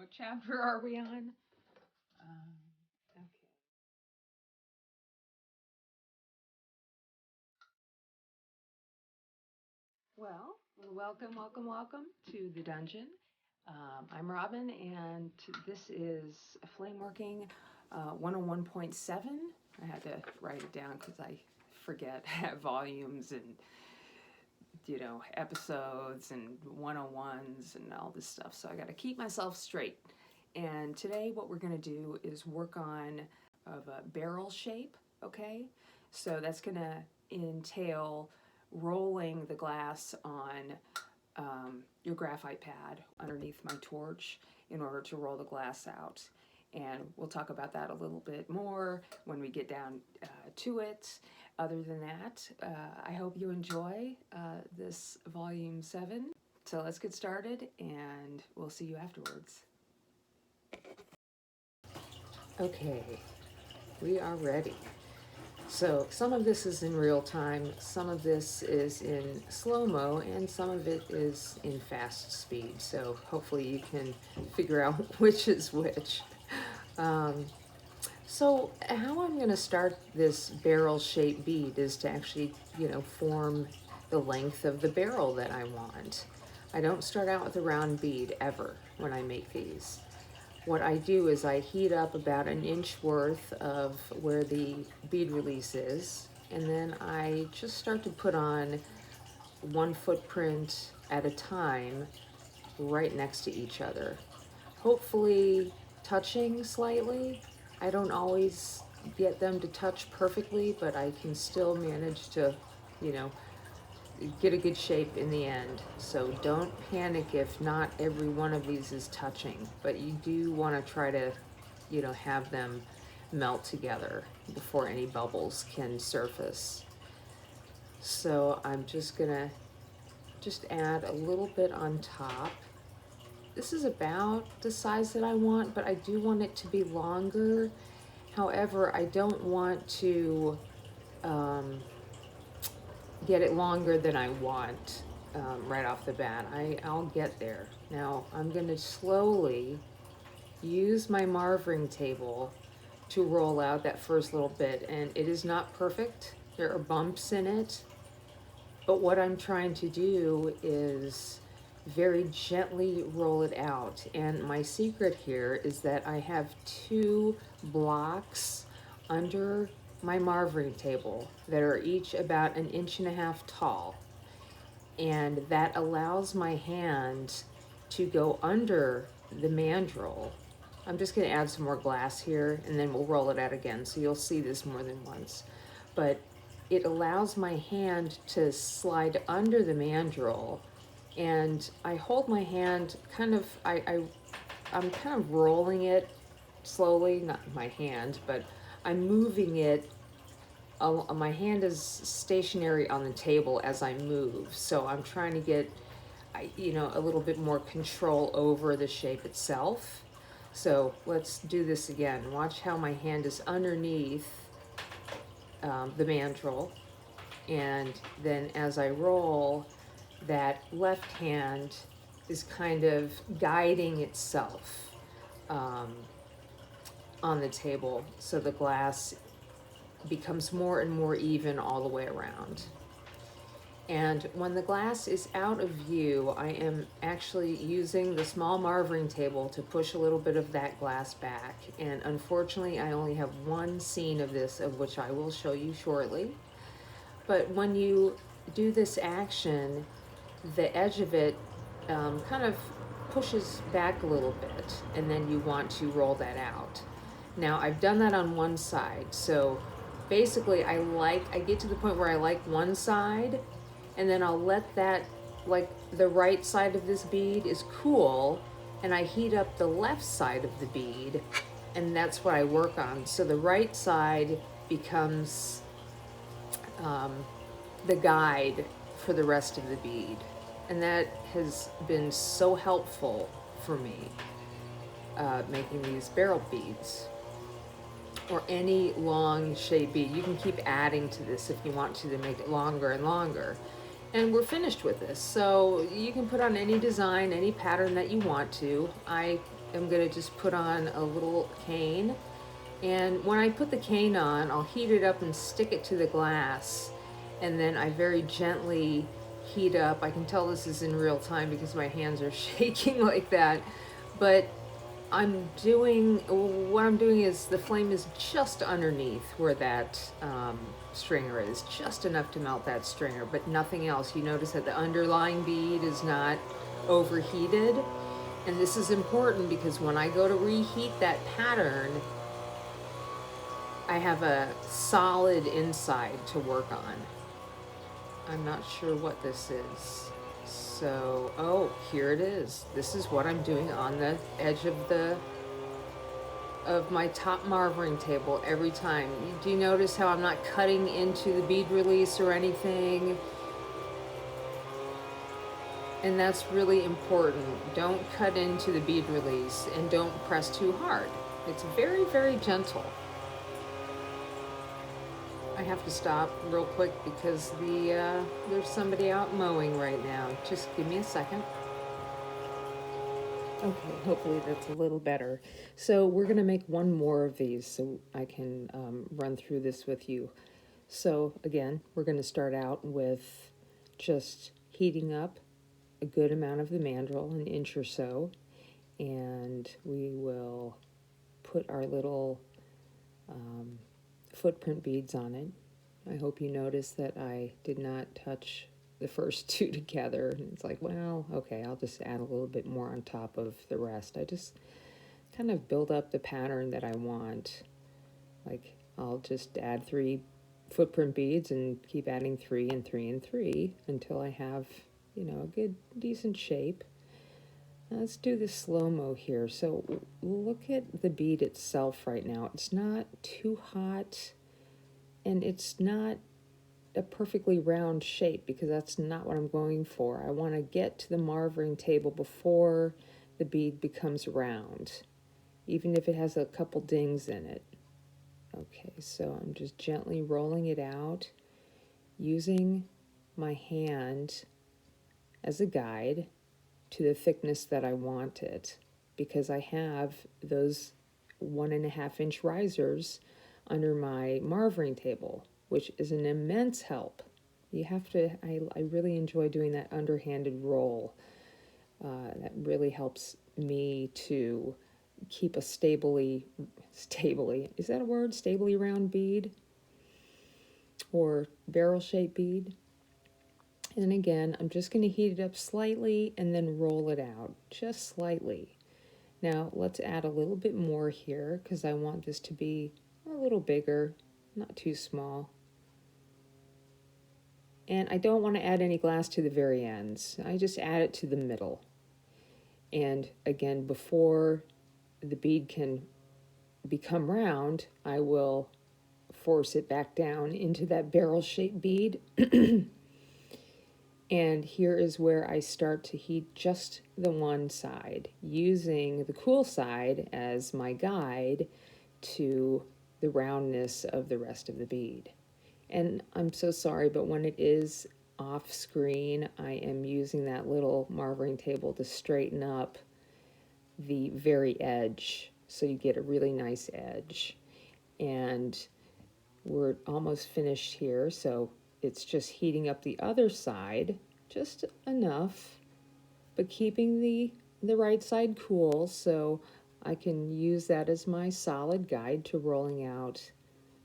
What chapter are we on? Okay. Well, welcome to the dungeon. I'm Robin, and this is Flameworking 101.7. I had to write it down because I forget volumes and episodes and 101s and all this stuff. So I got to keep myself straight. And today, what we're going to do is work on of a barrel shape. Okay, so that's going to entail rolling the glass on your graphite pad underneath my torch in order to roll the glass out. And we'll talk about that a little bit more when we get down to it. Other than that, I hope you enjoy this volume 7. So let's get started, and we'll see you afterwards. Okay, we are ready. So some of this is in real time, some of this is in slow-mo, and some of it is in fast speed. So hopefully you can figure out which is which. So how I'm going to start this barrel-shaped bead is to actually, form the length of the barrel that I want. I don't start out with a round bead ever when I make these. What I do is I heat up about an inch worth of where the bead release is, and then I just start to put on one footprint at a time right next to each other. Hopefully touching slightly. I don't always get them to touch perfectly, but I can still manage to, get a good shape in the end. So don't panic if not every one of these is touching, but you do want to try to, have them melt together before any bubbles can surface. So I'm just gonna add a little bit on top. This is about the size that I want, but I do want it to be longer. However, I don't want to get it longer than I want right off the bat. I'll get there. Now I'm going to slowly use my marvering table to roll out that first little bit, and it is not perfect. There are bumps in it, but what I'm trying to do is very gently roll it out. And my secret here is that I have 2 blocks under my marvering table that are each about 1.5 inches tall, and that allows my hand to go under the mandrel. I'm just going to add some more glass here, and then we'll roll it out again, so you'll see this more than once. But it allows my hand to slide under the mandrel, and I hold my hand kind of, I'm kind of rolling it slowly, not my hand, but I'm moving it. My hand is stationary on the table as I move, so I'm trying to get, a little bit more control over the shape itself. So let's do this again. Watch how my hand is underneath the mandrel, and then as I roll, that left hand is kind of guiding itself on the table, so the glass becomes more and more even all the way around. And when the glass is out of view, I am actually using the small marvering table to push a little bit of that glass back. And unfortunately, I only have one scene of this, of which I will show you shortly. But when you do this action, the edge of it kind of pushes back a little bit, and then you want to roll that out. Now I've done that on one side, so basically I get to the point where I like one side, and then I'll let that, like the right side of this bead is cool, and I heat up the left side of the bead, and that's what I work on. So the right side becomes the guide for the rest of the bead, and that has been so helpful for me making these barrel beads, or any long shape bead. You can keep adding to this if you want to make it longer and longer. And we're finished with this, so you can put on any design, any pattern that you want to. I am going to just put on a little cane. And when I put the cane on, I'll heat it up and stick it to the glass. And then I very gently heat up. I can tell this is in real time because my hands are shaking like that. But what I'm doing is the flame is just underneath where that stringer is, just enough to melt that stringer, but nothing else. You notice that the underlying bead is not overheated. And this is important because when I go to reheat that pattern, I have a solid inside to work on. I'm not sure what this is. So, oh, here it is. This is what I'm doing on the edge of my top marvering table every time. Do you notice how I'm not cutting into the bead release or anything? And that's really important. Don't cut into the bead release and don't press too hard. It's very, very gentle. I have to stop real quick because there's somebody out mowing right now. Just give me a second. Okay, hopefully that's a little better. So we're going to make one more of these so I can run through this with you. So again, we're going to start out with just heating up a good amount of the mandrel, an inch or so, and we will put our little footprint beads on it. I hope you noticed that I did not touch the first two together. It's like, well, okay, I'll just add a little bit more on top of the rest. I just kind of build up the pattern that I want. Like, I'll just add 3 footprint beads and keep adding 3 and 3 and 3 until I have, you know, a good, decent shape. Let's do the slow-mo here. So look at the bead itself right now. It's not too hot, and it's not a perfectly round shape because that's not what I'm going for. I want to get to the marvering table before the bead becomes round, even if it has a couple dings in it. Okay, so I'm just gently rolling it out using my hand as a guide to the thickness that I want it, because I have those 1.5 inch risers under my marvering table, which is an immense help. You have to, I really enjoy doing that underhanded roll. That really helps me to keep a stably, is that a word? Stably round bead or barrel shaped bead. And again, I'm just going to heat it up slightly and then roll it out just slightly. Now let's add a little bit more here because I want this to be a little bigger, not too small. And I don't want to add any glass to the very ends. I just add it to the middle. And again, before the bead can become round, I will force it back down into that barrel-shaped bead. And here is where I start to heat just the one side, using the cool side as my guide to the roundness of the rest of the bead. And I'm so sorry, but when it is off screen, I am using that little marvering table to straighten up the very edge so you get a really nice edge. And we're almost finished here, so it's just heating up the other side, just enough, but keeping the right side cool so I can use that as my solid guide to rolling out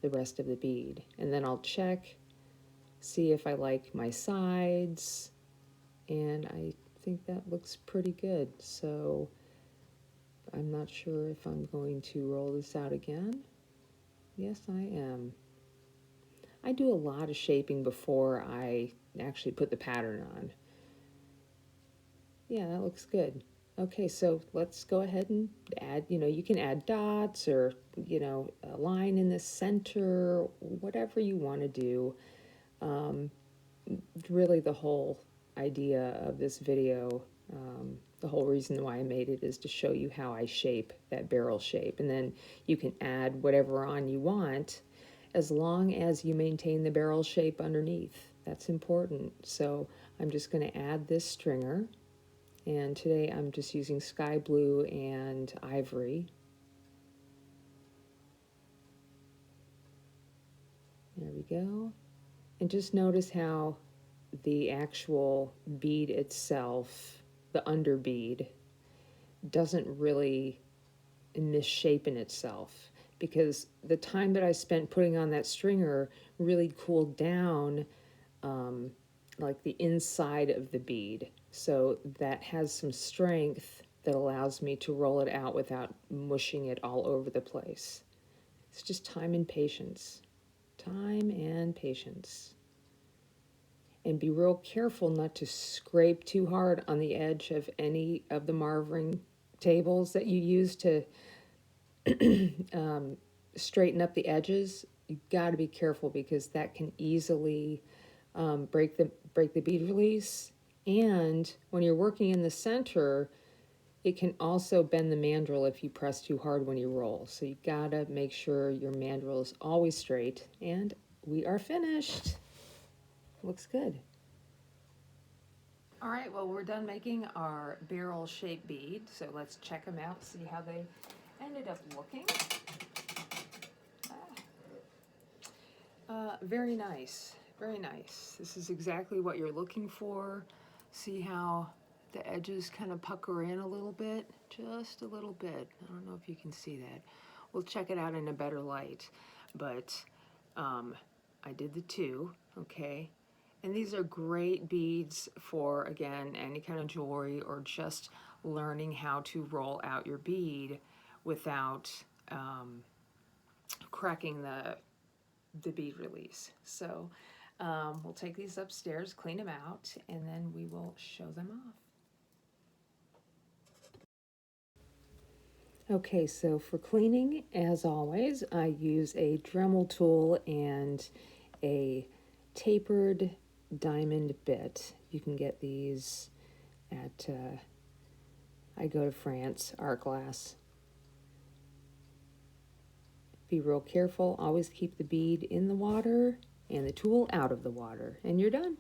the rest of the bead. And then I'll check, see if I like my sides, and I think that looks pretty good. So I'm not sure if I'm going to roll this out again. Yes, I am. I do a lot of shaping before I actually put the pattern on. Yeah, that looks good. Okay, so let's go ahead and add, you can add dots or, a line in the center, whatever you want to do. Really the whole idea of this video, the whole reason why I made it is to show you how I shape that barrel shape. And then you can add whatever on you want, as long as you maintain the barrel shape underneath. That's important. So I'm just going to add this stringer And today I'm just using sky blue and ivory. There we go. And just notice how the actual bead itself, the under bead, doesn't really misshapen itself, because the time that I spent putting on that stringer really cooled down like the inside of the bead. So that has some strength that allows me to roll it out without mushing it all over the place. It's just time and patience. Time and patience. And be real careful not to scrape too hard on the edge of any of the marvering tables that you use to straighten up the edges. You've got to be careful, because that can easily break the bead release. And when you're working in the center, it can also bend the mandrel if you press too hard when you roll. So you gotta make sure your mandrel is always straight. And we are finished. Looks good. All right, well, we're done making our barrel shaped bead. So let's check them out, see how they ended up looking. Very nice, very nice. This is exactly what you're looking for. See how the edges kind of pucker in a little bit? Just a little bit. I don't know if you can see that. We'll check it out in a better light, but I did the two, okay? And these are great beads for, again, any kind of jewelry, or just learning how to roll out your bead without cracking the bead release. So we'll take these upstairs, clean them out, and then we will show them off. Okay, so for cleaning, as always, I use a Dremel tool and a tapered diamond bit. You can get these at, I go to France, Art Glass. Be real careful, always keep the bead in the water and the tool out of the water, and you're done.